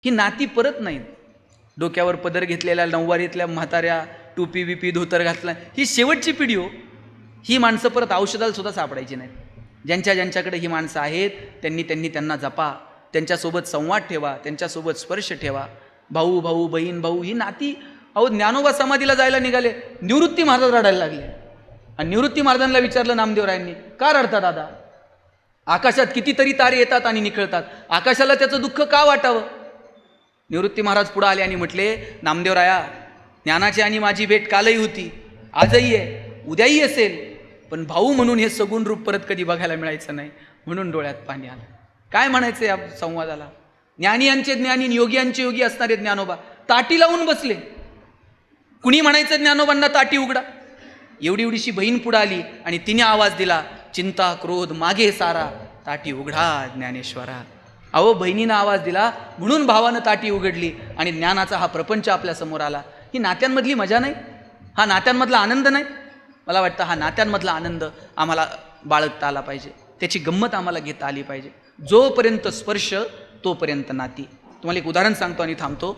ही नाती परत नाहीत. डोक्यावर पदर घेतलेल्या नऊवारीतल्या म्हाताऱ्या, टोपी बिपी धोतर घातला, ही शेवटची पिढी हो. ही माणसं परत औषधाला सुद्धा सापडायची नाहीत. ज्यांच्याकडे ही माणसं आहेत त्यांना जपा, त्यांच्यासोबत संवाद ठेवा, त्यांच्यासोबत स्पर्श ठेवा. भाऊ भाऊ, बहीण भाऊ, ही नाती. अहो, ज्ञानोबा समाधीला जायला निघाले, निवृत्ती महाराज रडायला लागले. आणि निवृत्ती महाराजांना विचारलं नामदेवरायांनी, का रडता दादा? आकाशात कितीतरी तारे येतात आणि निखळतात, आकाशाला त्याचं दुःख का वाटावं? निवृत्ती महाराज पुढे आले आणि म्हटले, नामदेवराया, ज्ञानाची आणि माझी भेट कालही होती, आजही आहे, उद्याही असेल, पण भाऊ म्हणून हे सगुण रूप परत कधी बघायला मिळायचं नाही, म्हणून डोळ्यात पाणी आलं. काय म्हणायचं या संवादाला? ज्ञानी यांचे ज्ञानी, योगियांचे योगी असणारे ज्ञानोबा ताटी लावून बसले. कुणी म्हणायचं ज्ञानोबांना ताटी उघडा? एवढीशी बहीण पुढे आली आणि तिने आवाज दिला, चिंता क्रोध मागे सारा, ताटी उघडा ज्ञानेश्वरा. अहो, बहिणीनं आवाज दिला म्हणून भावानं ताटी उघडली आणि ज्ञानाचा हा प्रपंच आपल्या समोर आला. ही नात्यांमधली मजा नाही? हा नात्यांमधला आनंद नाही? मला वाटतं हा नात्यांमधला आनंद आम्हाला बाळगता आला पाहिजे, त्याची गंमत आम्हाला घेता आली पाहिजे. जोपर्यंत स्पर्श तोपर्यंत नाती. तुम्हाला एक उदाहरण सांगतो आणि थांबतो.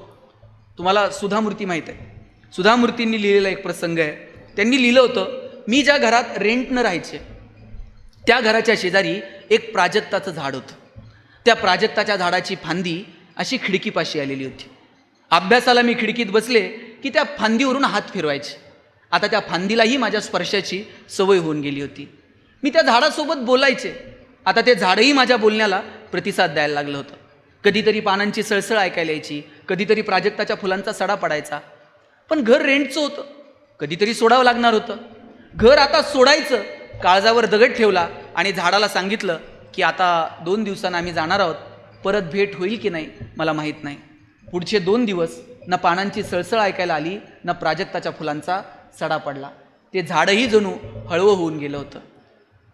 तुम्हाला सुधामूर्ती माहीत आहे? सुधामूर्तींनी लिहिलेला एक प्रसंग आहे. त्यांनी लिहिलं होतं, मी ज्या घरात रेंटनं राहायचे त्या घराच्या शेजारी एक प्राजक्ताचं झाड होतं. त्या प्राजक्ताच्या झाडाची फांदी अशी खिडकीपाशी आलेली होती. अभ्यासाला मी खिडकीत बसले की त्या फांदीवरून हात फिरवायचे. आता त्या फांदीलाही माझ्या स्पर्शाची सवय होऊन गेली होती. मी त्या झाडासोबत बोलायचे. आता ते झाडही माझ्या बोलण्याला प्रतिसाद द्यायला लागलं होतं. कधीतरी पानांची सळसळ ऐकायला यायची, कधीतरी प्राजक्ताच्या फुलांचा सडा पडायचा. पण घर रेंटचं होतं, कधीतरी सोडावं लागणार होतं. घर आता सोडायचं, काळजावर दगड ठेवला आणि झाडाला सांगितलं की आता 2 दिवसांना आम्ही जाणार आहोत, परत भेट होईल की नाही मला माहीत नाही. पुढचे 2 दिवस ना पानांची सळसळ ऐकायला आली, ना प्राजक्ताच्या फुलांचा सडा पडला. ते झाडही जणू हळवं होऊन गेलं होतं.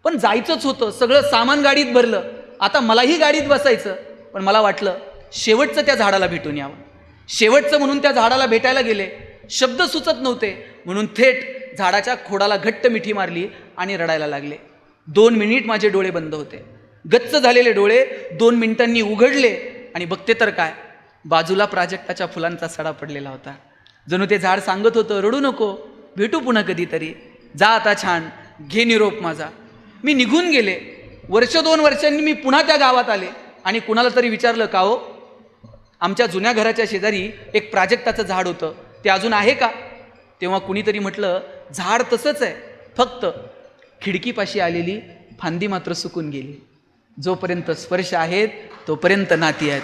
पण जायचंच होतं, सगळं सामान गाडीत भरलं. आता मलाही गाडीत बसायचं, पण मला वाटलं शेवटचं त्या झाडाला भेटून यावं. शेवटचं म्हणून त्या झाडाला भेटायला गेले. शब्द सुचत नव्हते, म्हणून थेट झाडाच्या खोडाला घट्ट मिठी मारली आणि रडायला लागले. 2 मिनिट माझे डोळे बंद होते. गच्च झालेले डोळे 2 मिनिटांनी उघडले आणि बघते तर काय, बाजूला प्राजक्ताच्या फुलांचा सडा पडलेला होता. जणू ते झाड सांगत होतं, रडू नको, भेटू पुन्हा कधीतरी, जा आता छान, घे निरोप माझा. मी निघून गेले. 1-2 वर्षांनी मी पुन्हा त्या गावात आले आणि कुणाला तरी विचारलं, का हो, आमच्या जुन्या घराच्या शेजारी एक प्राजक्ताचं झाड होतं, ते अजून आहे का? तेव्हा कुणीतरी म्हटलं, झाड तसंच आहे, फक्त खिडकीपाशी आलेली फांदी मात्र सुकून गेली. जोपर्यंत स्पर्श आहेत तोपर्यंत नाती आहेत.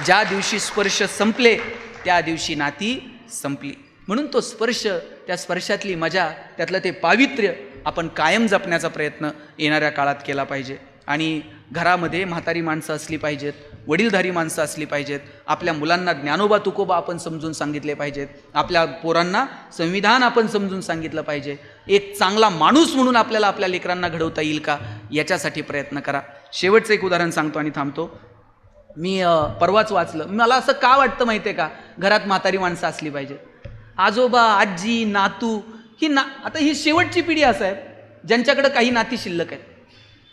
ज्या दिवशी स्पर्श संपले त्या दिवशी नाती संपली. म्हणून तो स्पर्श, त्या स्पर्शातली मजा, त्यातलं ते पावित्र्य आपण कायम जपण्याचा प्रयत्न येणाऱ्या काळात केला पाहिजे. आणि घरामध्ये म्हातारी माणसं असली पाहिजेत, वडीलधारी माणसं असली पाहिजेत. आपल्या मुलांना ज्ञानोबा तुकोबा आपण समजून सांगितले पाहिजेत. आपल्या पोरांना संविधान आपण समजून सांगितलं पाहिजे. एक चांगला माणूस म्हणून आपल्याला आपल्या लेकरांना घडवता येईल का, याच्यासाठी प्रयत्न करा. शेवटचं एक उदाहरण सांगतो आणि थांबतो. मी परवाच वाचलं. मला असं का वाटतं माहिती आहे का, घरात म्हातारी माणसं असली पाहिजेत. आजोबा, आजी, नातू, आता ही शेवटची पिढी असं आहे ज्यांच्याकडे काही नाती शिल्लक आहेत.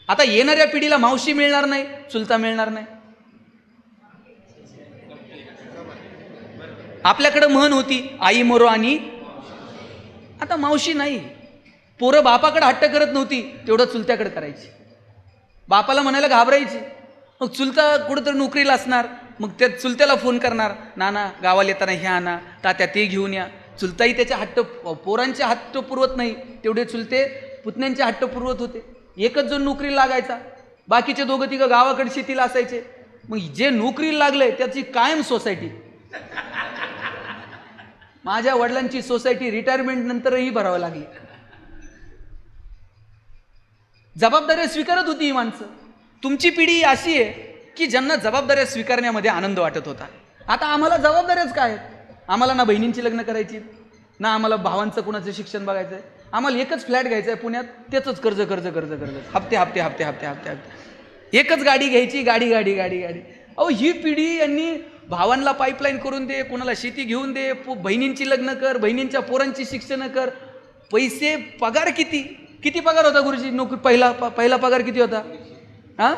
आता येणाऱ्या पिढीला मावशी मिळणार नाही, चुलता मिळणार नाही. आपल्याकडं म्हण होती, आई मोरो आणि आता मावशी नाही. पोरं बापाकडे हट्ट करत नव्हती, तेवढं चुलत्याकडे करायची. बापाला म्हणायला घाबरायची. मग चुलता कुठंतरी नोकरीला असणार, मग त्या चुलत्याला फोन करणार, नाना गावाला येताना ह्या आणा, तात्या ते घेऊन या. चुलताही त्याच्या हट्ट, पोरांचे हट्ट पुरवत नाही तेवढे चुलते पुतण्यांचे हट्ट पुरवत होते. एकच जण नोकरीला लागायचा, बाकीचे 2-3 गावाकडे शेतीला असायचे. मग जे नोकरीला लागले त्याची कायम सोसायटी. माझ्या वडिलांची सोसायटी रिटायरमेंट नंतरही भरावं लागली. जबाबदाऱ्या स्वीकारत होती ही माणसं. तुमची पिढी अशी आहे की ज्यांना जबाबदाऱ्या स्वीकारण्यामध्ये आनंद वाटत होता. आता आम्हाला जबाबदाऱ्याच काय आहेत? आम्हाला ना बहिणींची लग्न करायची, ना आम्हाला भावांचं कुणाचं शिक्षण बघायचं आहे. आम्हाला एकच फ्लॅट घ्यायचा आहे पुण्यात, त्याचंच कर्ज कर्ज कर्ज कर्ज, हप्ते हप्ते हप्ते हप्ते हप्ते हप्ते, एकच गाडी घ्यायची, गाडी गाडी गाडी गाडी. अहो, ही पिढी यांनी भावांना पाईपलाईन करून दे, कोणाला शेती घेऊन दे, बहिणींची लग्न कर, बहिणींच्या पोरांची शिक्षण कर. पैसे, पगार किती किती पगार होता गुरुजी नोकरी? पहिला पगार किती होता? हां,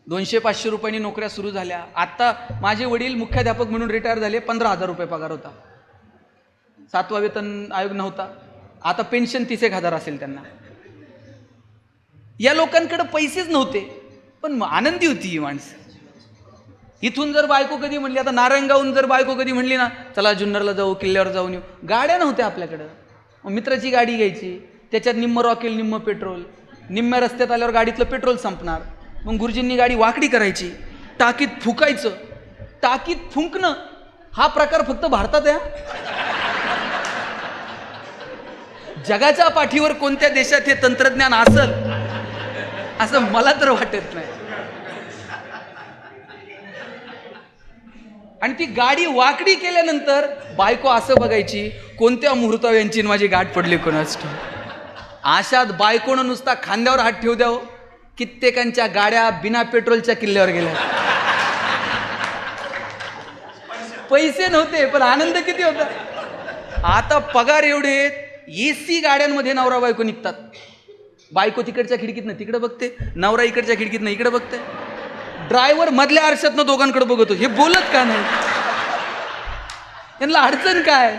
200-500 रुपयांनी नोकऱ्या सुरू झाल्या. आत्ता माझे वडील मुख्याध्यापक म्हणून रिटायर झाले, 15,000 रुपये पगार होता. 7वा वेतन आयोग नव्हता. आता पेन्शन 30,000 असेल त्यांना. या लोकांकडे पैसेच नव्हते, पण आनंदी होती ही माणसं. इथून जर बायको कधी म्हणली, आता नारायणगावहून जर बायको कधी म्हणली ना, चला जुन्नरला जाऊ, किल्ल्यावर जाऊन येऊ, गाड्या नव्हत्या आपल्याकडं. मित्राची गाडी घ्यायची, त्याच्यात निम्म रॉकेल निम्म पेट्रोल. निम्म्या रस्त्यात आल्यावर गाडीतलं पेट्रोल संपणार. मग गुरुजींनी गाडी वाकडी करायची, टाकीत फुकायचं. टाकीत फुंकणं हा प्रकार फक्त भारतात आहे. जगाच्या पाठीवर कोणत्या देशात हे तंत्रज्ञान असेल असं मला तर वाटत नाही. आणि ती गाडी वाकडी केल्यानंतर बायको असं बघायची, कोणत्या मुहूर्तावर यांची माझी गाठ पडली कोणाच ठाऊक. अशात बायकोनं नुसता खांद्यावर हात ठेवू द्यावं, कित्येकांच्या गाड्या बिना पेट्रोलच्या किल्ल्यावर गेल्या. पैसे नव्हते पण आनंद किती होता. आता पगार एवढे, AC गाड्यांमध्ये नवरा बायको निघतात. बायको तिकडच्या खिडकीतनं तिकडे बघते, नवरा इकडच्या खिडकीतनं इकडे बघते. ड्रायव्हर मधल्या आरशातनं दोघांकडे बघतो. हे बोलत का नाही? त्यांना अडचण काय?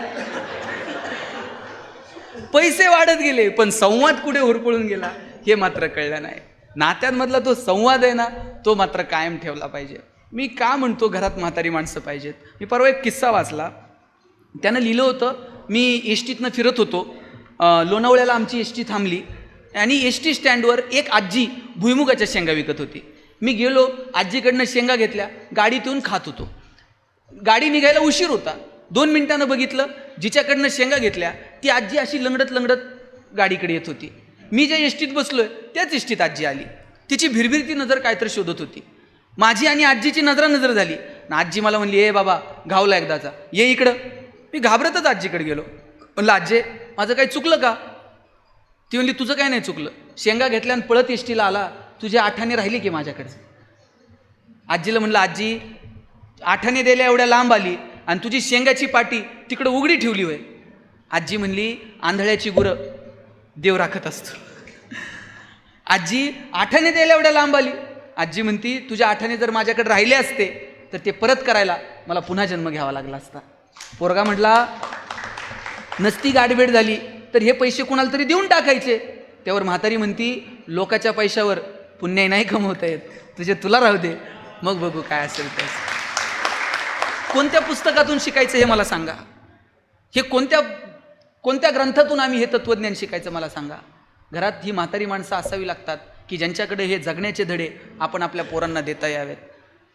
पैसे वाढत गेले पण संवाद कुठे होरपळून गेला हे मात्र कळलं नाही. नात्यांमधला तो संवाद आहे ना, तो मात्र कायम ठेवला पाहिजे. मी का म्हणतो घरात म्हातारी माणसं पाहिजेत? मी परवा एक किस्सा वाचला. त्यानं लिहिलं होतं, मी एसटीतनं फिरत होतो, लोणावळ्याला आमची एसटी थांबली आणि एसटी स्टँडवर एक आजी भुईमुगाच्या शेंगा विकत होती. मी गेलो, आजीकडनं शेंगा घेतल्या, गाडीत येऊन खात होतो. गाडी निघायला उशीर होता. 2 मिनिटानं बघितलं, जिच्याकडनं शेंगा घेतल्या ती आजी अशी लंगडत लंगडत गाडीकडे येत होती. मी ज्या एसटीत बसलोय त्याच एसटीत आजी आली. तिची भिरभिरती नजर काहीतरी शोधत होती. माझी आणि आजीची नजर झाली. आजी मला म्हणली, ए बाबा घावला एकदाचा, ये इकडं. मी घाबरतच आजीकडे गेलो. म्हणलं, आजी माझं काही चुकलं का? ती म्हणली, तुझं काय नाही चुकलं, शेंगा घेतल्या आणि पळत एसटीला आला, तुझी आठाने राहिली की माझ्याकडे. आजीला म्हणलं, आजी आठाने द्यायला एवढ्या लांब आली आणि तुझी शेंगाची पाटी तिकडं उघडी ठेवली होय. आजी म्हणली, आंधळ्याची गुरं देव राखत असतो. आजी आठाने द्यायला एवढ्या लांब आली. आजी म्हणती, तुझ्या आठाने जर माझ्याकडे राहिले असते तर ते परत करायला मला पुन्हा जन्म घ्यावा लागला असता. पोरगा म्हटला, नसती गाडबेड झाली तर हे पैसे कोणाला तरी देऊन टाकायचे. त्यावर म्हातारी म्हणती, लोकाच्या पैशावर पुण्य नाही कमवता येत, तुझे तुला राहू दे, मग बघू काय असेल ते. कोणत्या पुस्तकातून शिकायचं हे मला सांगा. हे कोणत्या ग्रंथातून आम्ही हे तत्त्वज्ञान शिकायचं मला सांगा. घरात ही म्हातारी माणसं असावी लागतात की ज्यांच्याकडे हे जगण्याचे धडे आपण आपल्या पोरांना देता यावेत.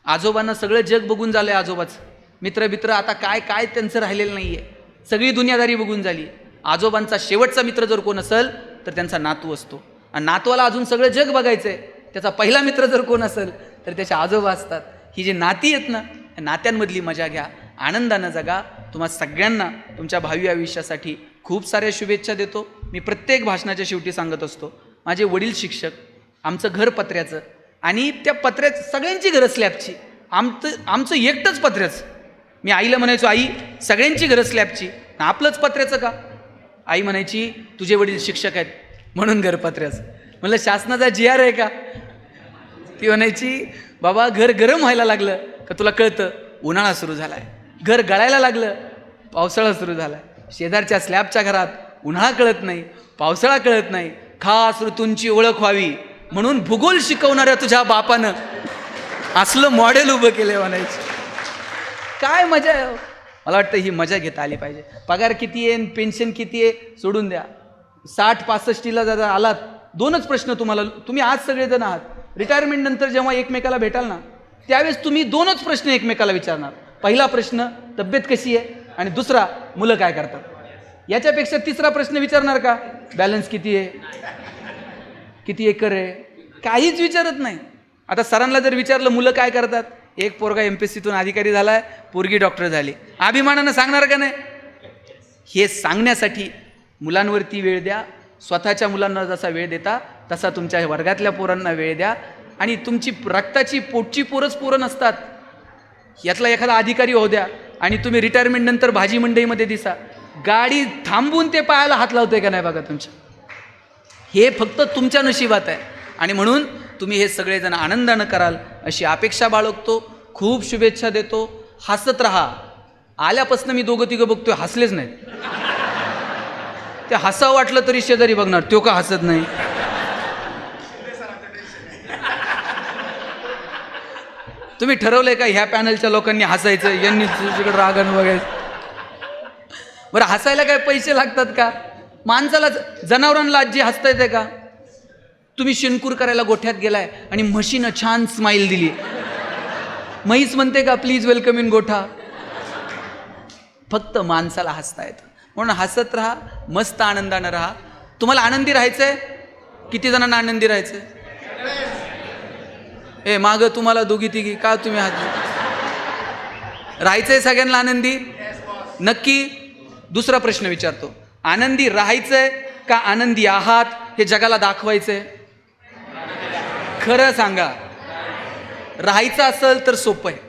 आजोबांना सगळं जग बघून झालं आहे. आजोबाच मित्र आता काय त्यांचं राहिलेलं नाही आहे. सगळी दुनियादारी बघून झाली. आजोबांचा शेवटचा मित्र जर कोण असेल तर त्यांचा नातू असतो. आणि नातवाला अजून सगळं जग बघायचं आहे. त्याचा पहिला मित्र जर कोण असेल तर त्याचे आजोबा असतात. ही जी नाती आहेत ना, या नात्यांमधली मजा घ्या, आनंदानं जगा. तुम्हा सगळ्यांना तुमच्या भावी आयुष्यासाठी खूप साऱ्या शुभेच्छा देतो. मी प्रत्येक भाषणाच्या शेवटी सांगत असतो, माझे वडील शिक्षक, आमचं घर पत्र्याचं आणि त्या पत्र्याचं सगळ्यांची घरं स्लॅबची, आमचं एकटंच पत्र्याचं. मी आईला म्हणायचो, आई सगळ्यांची घरं स्लॅबची, आपलंच पत्र्याचं का? आई म्हणायची, तुझे वडील शिक्षक आहेत म्हणून घर पत्र्याचं. म्हणलं, शासनाचा GR आहे का? ती म्हणायची, बाबा घर गरम व्हायला लागलं का तुला कळतं, उन्हाळा सुरू झाला आहे. घर गळायला लागलं, पावसाळा सुरू झाला आहे. शेजारच्या स्लॅबच्या घरात उन्हाळा कळत नाही, पावसाळा कळत नाही. खास ऋतूंची ओळख व्हावी म्हणून भूगोल शिकवणाऱ्या तुझ्या बापानं असलं मॉडेल उभं केलं म्हणायचं. काय मजा आहे. मला वाटतं ही मजा घेता आली पाहिजे. पगार किती आहे, पेन्शन किती आहे सोडून द्या. 60-65ला जर आलात, 2च प्रश्न तुम्ही आज सगळेजण आहात, रिटायरमेंट नंतर जेव्हा एकमेकाला भेटाल ना, त्यावेळेस तुम्ही 2च प्रश्न एकमेकाला विचारणार. पहिला प्रश्न, तब्येत कशी आहे, आणि दुसरा, मुलं काय करतात. याच्यापेक्षा तिसरा प्रश्न विचारणार का? बॅलन्स किती आहे, किती एकर आहे, काहीच विचारत नाही. आता सरांना जर विचारलं मुलं काय करतात, एक पोरगा MPSCतून अधिकारी झालाय, पोरगी डॉक्टर झाली, अभिमानानं सांगणार का नाही? हे सांगण्यासाठी मुलांवरती वेळ द्या. स्वतःच्या मुलांना जसा वेळ देता तसा तुमच्या वर्गातल्या पोरांना वेळ द्या. आणि तुमची रक्ताची पोटची पोरं नसतात. यातला एखादा अधिकारी होऊ द्या आणि तुम्ही रिटायरमेंट नंतर भाजी मंडईमध्ये दिसा, गाडी थांबून ते पायाला हात लावतोय का नाही बघा तुमच्या. हे फक्त तुमच्या नशिबात आहे. आणि म्हणून तुम्ही हे सगळेजण आनंदानं कराल अशी अपेक्षा बाळगतो. खूप शुभेच्छा देतो. हसत राहा. आल्यापासून मी दोघं तिघं बघतोय हसलेच नाहीत. ते हसावं वाटलं तरी शेजारी बघणार, तो का हसत नाही. तुम्ही ठरवलंय का ह्या पॅनलच्या लोकांनी हसायचं, यांनी तुझ्याकडे रागानं बघायचं? बरं, हसायला काय पैसे लागतात का? माणसाला, जनावरांना आजी हसता येते का? तुम्ही शिनकूर करायला गोठ्यात गेलाय आणि म्हशीनं छान स्माईल दिली, म्हैस म्हणते का प्लीज वेलकम इन गोठा? फक्त माणसाला हसता येतं. म्हणून हसत राहा, मस्त आनंदानं राहा. तुम्हाला आनंदी राहायचंय? किती जणांना आनंदी राहायचंय? ए मागं तुम्हाला दोघी तिघी का तुम्ही राहायचंय सगळ्यांना आनंदी? नक्की? दुसरा प्रश्न विचारतो, आनंदी राहायचंय का आनंदी आहात हे जगाला दाखवायचंय? खरं सांगा. राहायचं असेल तर सोपं आहे,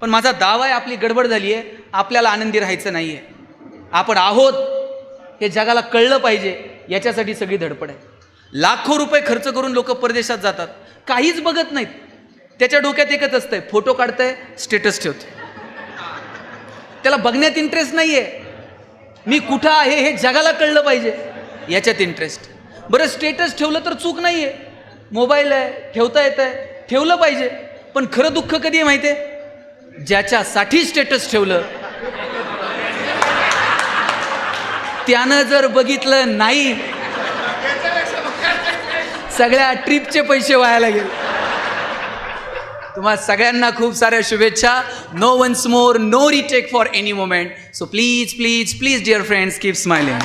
पण माझा दावा आहे आपली गडबड झाली आहे. आपल्याला आनंदी राहायचं नाही आहे. आपण आहोत हे जगाला कळलं पाहिजे, याच्यासाठी सगळी धडपड आहे. लाखो रुपये खर्च करून लोक परदेशात जातात, काहीच बघत नाहीत. त्याच्या डोक्यात एकच असतंय, फोटो काढतंय, स्टेटस ठेवतंय. त्याला बघण्यात इंटरेस्ट नाही आहे, मी कुठं आहे हे जगाला कळलं पाहिजे, याच्यात इंटरेस्ट. बरं, स्टेटस ठेवलं तर चूक नाही आहे, मोबाईल आहे, ठेवता येत आहे, ठेवलं पाहिजे. पण खरं दुःख कधी आहे माहिती आहे? ज्याच्यासाठी स्टेटस ठेवलं त्यानं जर बघितलं नाही, सगळ्या ट्रिपचे पैसे वायाला गेले. तुम्हा सगळ्यांना खूप साऱ्या शुभेच्छा. No once more, no retake for any moment. So please please please dear friends, keep smiling.